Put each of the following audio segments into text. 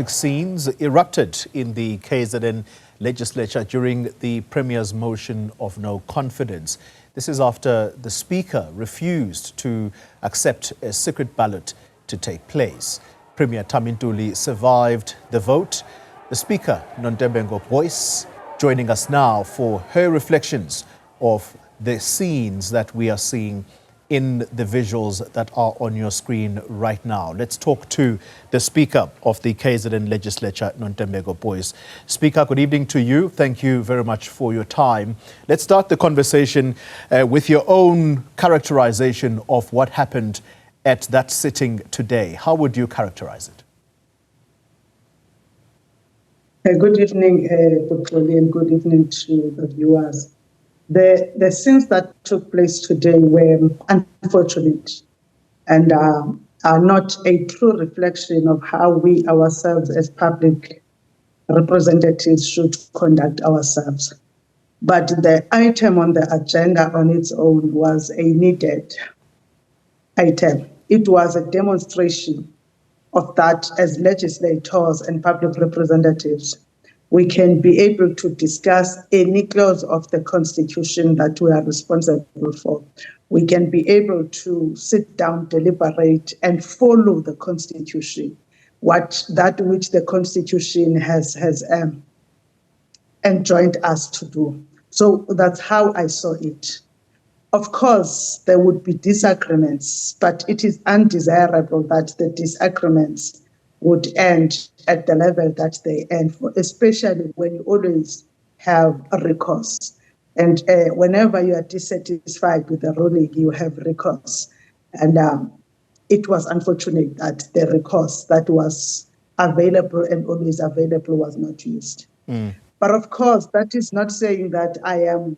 Scenes erupted in the KZN Legislature during the Premier's motion of no confidence. This is after the Speaker refused to accept a secret ballot to take place. Premier Thami Ntuli survived the vote. The Speaker Nontembeko Boyce joining us now for her reflections of the scenes that we are seeing in the visuals that are on your screen right now. Let's talk to the Speaker of the KZN Legislature, Nontembeko Boyce. Speaker, good evening to you. Thank you very much for your time. Let's start the conversation with your own characterization of what happened at that sitting today. How would you characterize it? Good evening, Dr. Lee, and good evening to the viewers. The scenes that took place today were unfortunate and are not a true reflection of how we ourselves as public representatives should conduct ourselves. But the item on the agenda on its own was a needed item. It was a demonstration of that as legislators and public representatives, we can be able to discuss any clause of the Constitution that we are responsible for. We can be able to sit down, deliberate, and follow the Constitution, that which the Constitution has enjoined us to do. So that's how I saw it. Of course, there would be disagreements, but it is undesirable that the disagreements would end at the level that they end, especially when you always have a recourse. And whenever you are dissatisfied with the ruling, you have recourse. And it was unfortunate that the recourse that was available and always available was not used. But of course, that is not saying that I am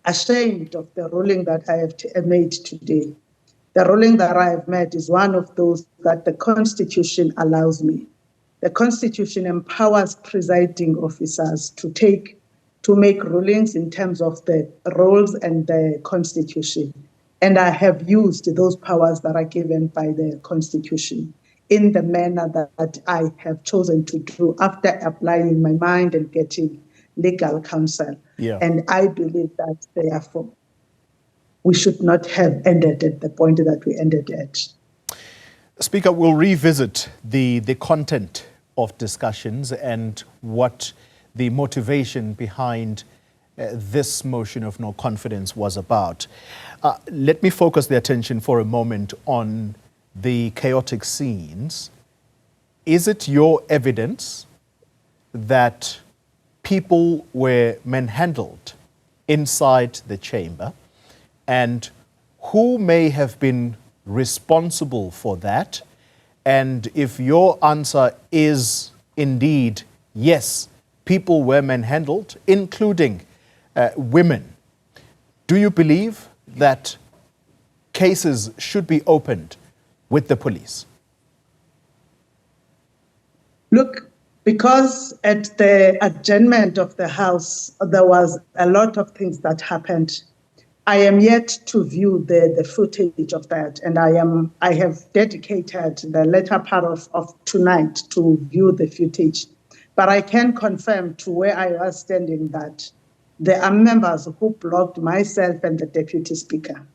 ashamed of the ruling that I have made today. The ruling that I have made is one of those that the Constitution allows me. The Constitution empowers presiding officers to make rulings in terms of the rules and the Constitution. And I have used those powers that are given by the Constitution in the manner that I have chosen to do after applying my mind and getting legal counsel. Yeah. And I believe that, therefore, we should not have ended at the point that we ended at. Speaker, we'll revisit the content of discussions and what the motivation behind this motion of no confidence was about. Let me focus the attention for a moment on the chaotic scenes. Is it your evidence that people were manhandled inside the chamber? And who may have been responsible for that? And if your answer is indeed yes, people were manhandled, including women, do you believe that cases should be opened with the police? Look, because at the adjournment of the House, there was a lot of things that happened. I am yet to view the footage of that, and I have dedicated the latter part of tonight to view the footage. But I can confirm to where I was standing that there are members who blocked myself and the Deputy Speaker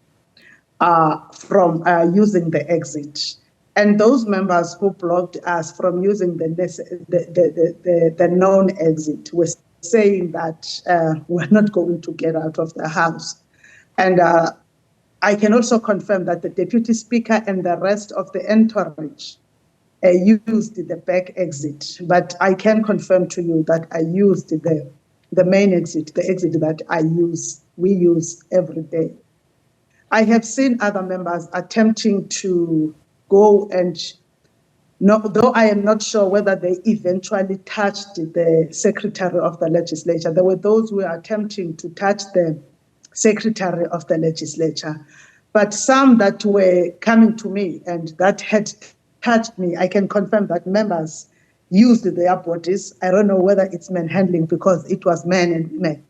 from using the exit. And those members who blocked us from using the known exit were saying that we're not going to get out of the House. And I can also confirm that the Deputy Speaker and the rest of the entourage used the back exit. But I can confirm to you that I used the main exit, the exit that we use every day. I have seen other members attempting to go and, though I am not sure whether they eventually touched the Secretary of the Legislature, there were those who were attempting to touch the Secretary of the Legislature. But some that were coming to me and that had touched me, I can confirm that members used their bodies. I don't know whether it's manhandling because it was men and women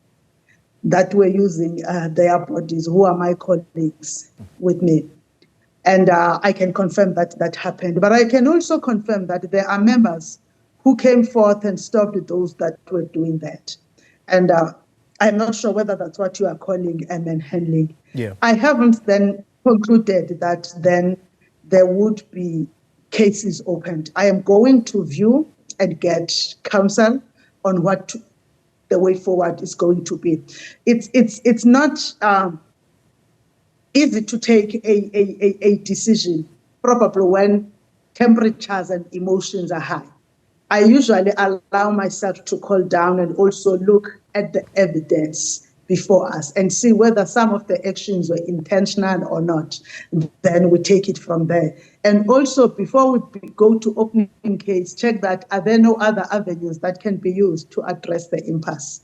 that were using their bodies, who are my colleagues with me. And I can confirm that that happened. But I can also confirm that there are members who came forth and stopped those that were doing that. And I'm not sure whether that's what you are calling manhandling. Yeah. I haven't then concluded that then there would be cases opened. I am going to view and get counsel on what the way forward is going to be. It's not easy to take a decision, probably when temperatures and emotions are high. I usually allow myself to cool down and also look at the evidence before us and see whether some of the actions were intentional or not. Then we take it from there. And also, before we go to opening case, check that are there no other avenues that can be used to address the impasse.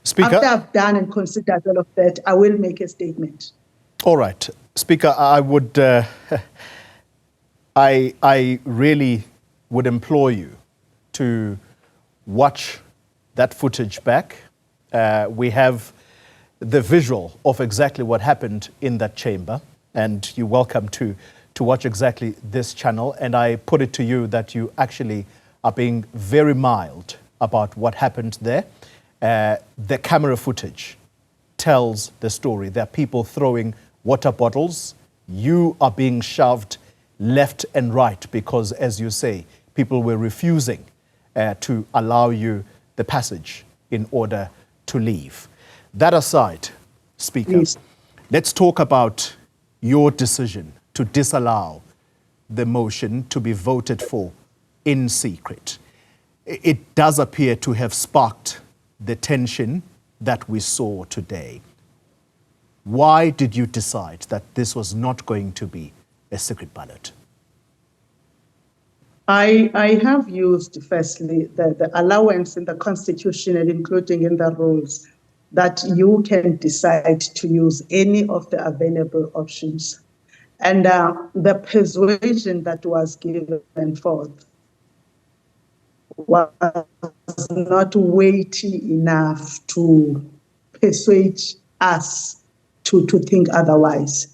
Speaker, after I've done and considered all of that, I will make a statement. All right. Speaker, I would, I really would implore you to watch that footage back. We have the visual of exactly what happened in that chamber, and you're welcome to watch exactly this channel. And I put it to you that you actually are being very mild about what happened there. The camera footage tells the story. There are people throwing water bottles. You are being shoved left and right because, as you say, people were refusing to allow you the passage in order to leave. That aside, Speaker, Please. Let's talk about your decision to disallow the motion to be voted for in secret. It does appear to have sparked the tension that we saw today. Why did you decide that this was not going to be a secret ballot? I have used, firstly, the allowance in the Constitution and including in the rules that you can decide to use any of the available options. And the persuasion that was given forth was not weighty enough to persuade us to think otherwise.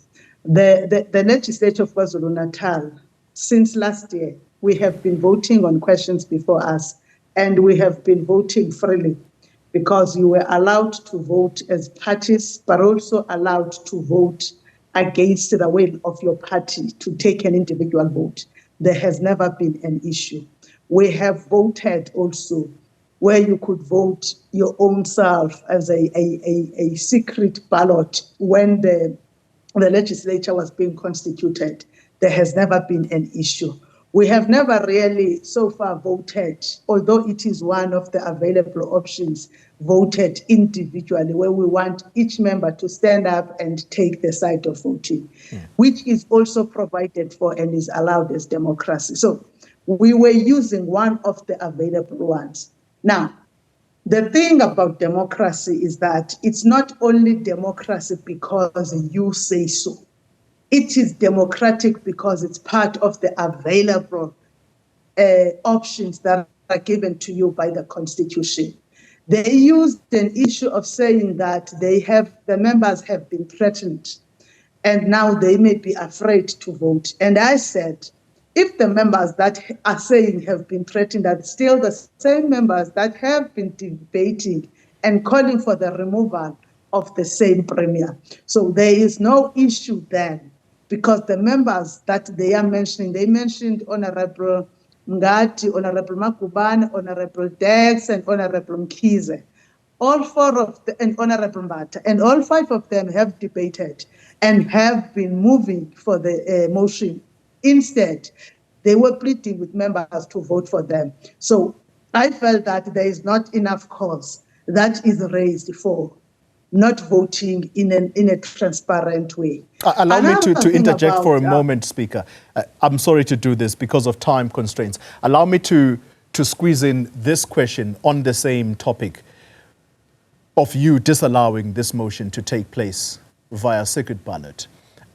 The legislature of KwaZulu-Natal, since last year, we have been voting on questions before us, and we have been voting freely because you were allowed to vote as parties, but also allowed to vote against the will of your party to take an individual vote. There has never been an issue. We have voted also where you could vote your own self as a secret ballot when the legislature was being constituted. There has never been an issue. We have never really so far voted, although it is one of the available options, voted individually, where we want each member to stand up and take the side of voting, which is also provided for and is allowed as democracy. So we were using one of the available ones. Now, the thing about democracy is that it's not only democracy because you say so. It is democratic because it's part of the available options that are given to you by the Constitution. They used an issue of saying that the members have been threatened and now they may be afraid to vote. And I said, if the members that are saying have been threatened are still the same members that have been debating and calling for the removal of the same premier. So there is no issue then, because the members that they are mentioning, they mentioned Honorable Ngati, Honorable Makubane, Honorable Dex, and Honorable Mkhize. All four of them, and Honorable Mbata, and all five of them have debated and have been moving for the motion. Instead, they were pleading with members to vote for them. So I felt that there is not enough cause that is raised for not voting in a transparent way. Allow me to interject for a moment, Speaker. I'm sorry to do this because of time constraints. Allow me to squeeze in this question on the same topic of you disallowing this motion to take place via secret ballot.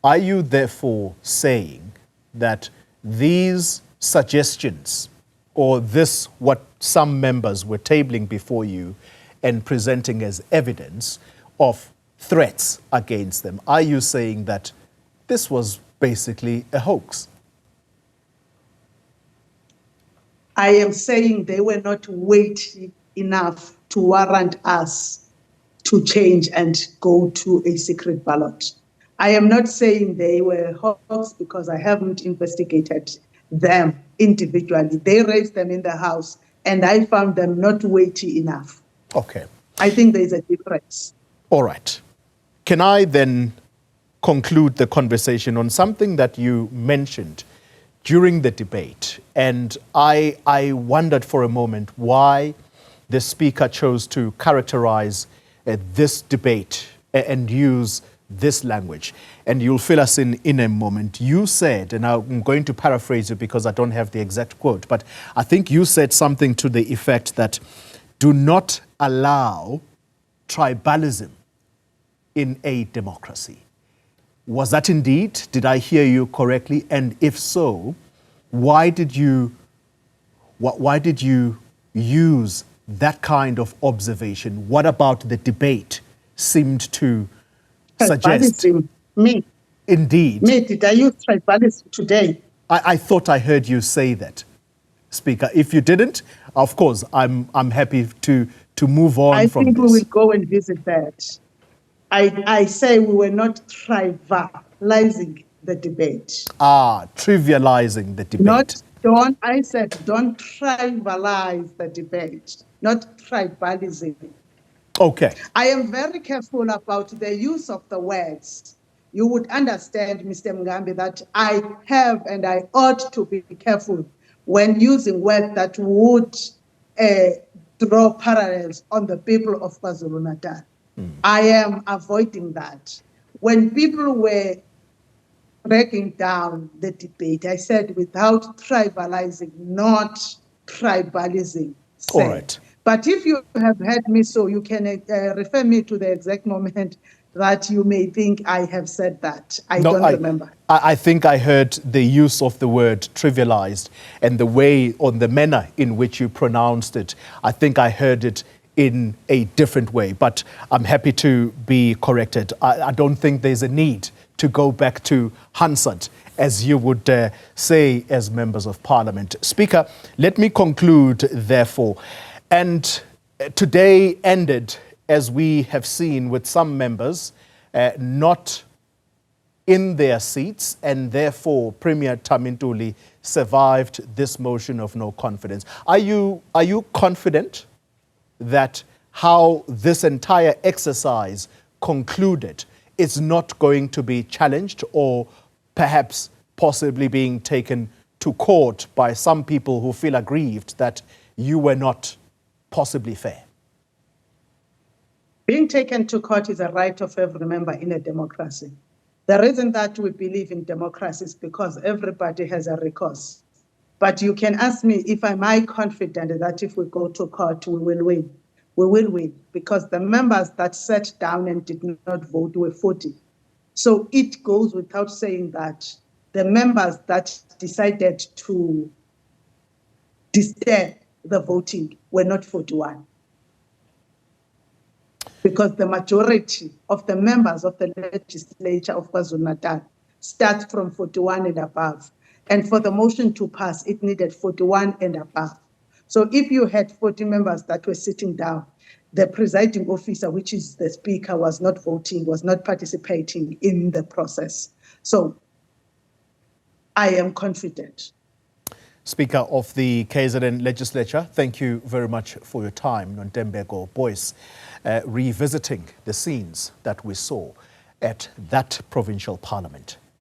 Are you therefore saying that these suggestions or this, what some members were tabling before you and presenting as evidence of threats against them, are you saying that this was basically a hoax? I am saying they were not weighty enough to warrant us to change and go to a secret ballot. I am not saying they were hoax because I haven't investigated them individually. They raised them in the House and I found them not weighty enough. Okay. I think there's a difference. All right. Can I then conclude the conversation on something that you mentioned during the debate? And I wondered for a moment why the Speaker chose to characterize this debate and use this language. And you'll fill us in a moment. You said, and I'm going to paraphrase it because I don't have the exact quote, but I think you said something to the effect that do not allow tribalism in a democracy. Was that indeed? Did I hear you correctly? And if so, why did you use that kind of observation? What about the debate seemed to suggest? Tribalism, me. Indeed. Me, did I use tribalism today? I thought I heard you say that, Speaker. If you didn't, of course, I'm happy to move on from this. I think we will go and visit that. I say we were not trivializing the debate. Trivializing the debate. I said don't trivialize the debate, not tribalism. Okay. I am very careful about the use of the words. You would understand, Mr. Mugambi, that I have and I ought to be careful when using words that would draw parallels on the people of KwaZulu-Natal. I am avoiding that. When people were breaking down the debate, I said without tribalizing, not tribalism. All right. But if you have heard me so, you can refer me to the exact moment that you may think I have said that. I don't remember. I think I heard the use of the word trivialized and the way, on the manner in which you pronounced it. I think I heard it in a different way, but I'm happy to be corrected. I don't think there's a need to go back to Hansard, as you would say as members of Parliament. Speaker, let me conclude, therefore. And today ended, as we have seen, with some members not in their seats, and therefore Premier Thami Ntuli survived this motion of no confidence. Are you confident that how this entire exercise concluded is not going to be challenged or perhaps possibly being taken to court by some people who feel aggrieved that you were not possibly fair? Being taken to court is a right of every member in a democracy. The reason that we believe in democracy is because everybody has a recourse. But you can ask me if am I confident that if we go to court, we will win. We will win because the members that sat down and did not vote were 40. So it goes without saying that the members that decided to disturb the voting were not 41. Because the majority of the members of the legislature of KwaZulu-Natal starts from 41 and above. And for the motion to pass, it needed 41 and above. So if you had 40 members that were sitting down, the presiding officer, which is the Speaker, was not voting, was not participating in the process. So I am confident. Speaker of the KZN Legislature, thank you very much for your time, Nontembeko Boyce, revisiting the scenes that we saw at that provincial parliament.